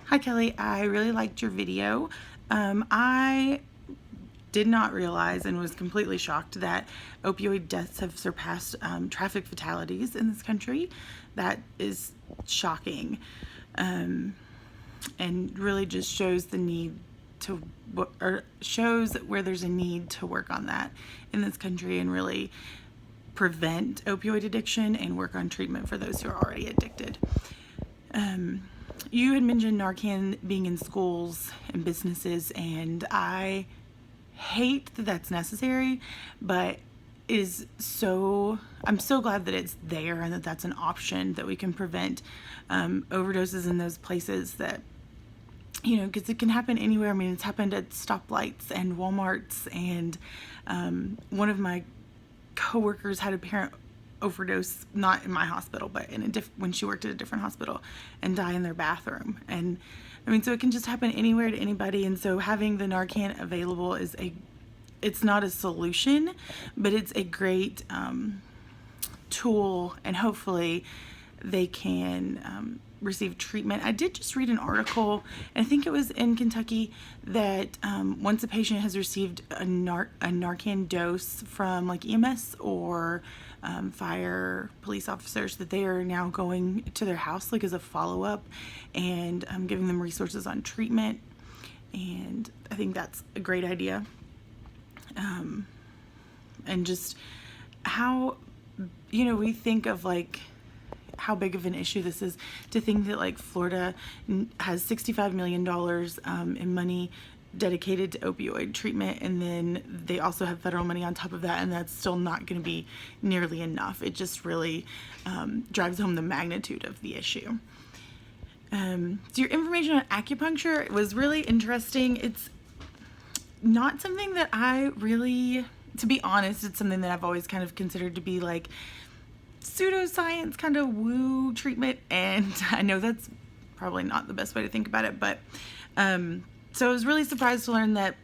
Hi Kelly, I really liked your video. I did not realize and was completely shocked that opioid deaths have surpassed traffic fatalities in this country. That is shocking, and really just shows the need to, or shows where there's a need to work on that in this country and really prevent opioid addiction and work on treatment for those who are already addicted. You had mentioned Narcan being in schools and businesses, and I hate that that's necessary, but I'm so glad that it's there and that that's an option that we can prevent overdoses in those places that, because it can happen anywhere. I mean, it's happened at stoplights and Walmarts, and one of my coworkers had a parent overdose, not in my hospital, but in when she worked at a different hospital, and die in their bathroom. And I mean, so it can just happen anywhere to anybody. And so having the Narcan available it's not a solution, but it's a great tool, and hopefully they can receive treatment. I did just read an article, and I think it was in Kentucky, that once a patient has received a Narcan dose from like EMS or fire, police officers, that they are now going to their house like as a follow-up and giving them resources on treatment. And I think that's a great idea. And just how, we think of like how big of an issue this is, to think that like Florida has $65 million in money dedicated to opioid treatment, and then they also have federal money on top of that, and that's still not going to be nearly enough. It just really drives home the magnitude of the issue. So your information on acupuncture was really interesting. It's not something that I really, to be honest, it's something that I've always kind of considered to be like pseudoscience kind of woo treatment, and I know that's probably not the best way to think about it, but so I was really surprised to learn that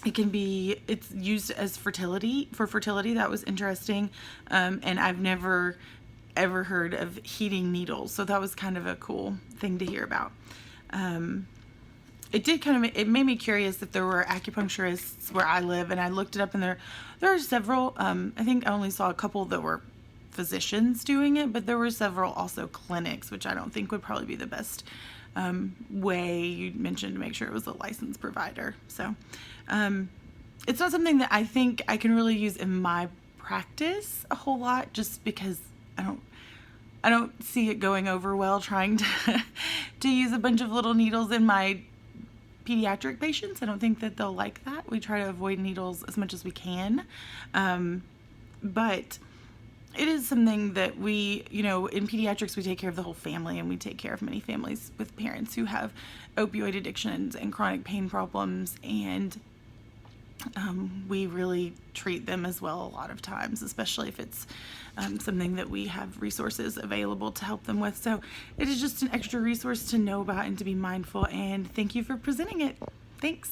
it's used as for fertility. That was interesting. And I've never ever heard of heating needles, so that was kind of a cool thing to hear about. It made me curious if there were acupuncturists where I live, and I looked it up, and there are several. I think I only saw a couple that were physicians doing it, but there were several also clinics, which I don't think would probably be the best way. You mentioned to make sure it was a licensed provider. So it's not something that I think I can really use in my practice a whole lot, just because I don't see it going over well trying to use a bunch of little needles in my pediatric patients. I don't think that they'll like that. We try to avoid needles as much as we can, but it is something that we, in pediatrics, we take care of the whole family, and we take care of many families with parents who have opioid addictions and chronic pain problems, and we really treat them as well a lot of times, especially if it's something that we have resources available to help them with. So it is just an extra resource to know about and to be mindful, and thank you for presenting it. Thanks.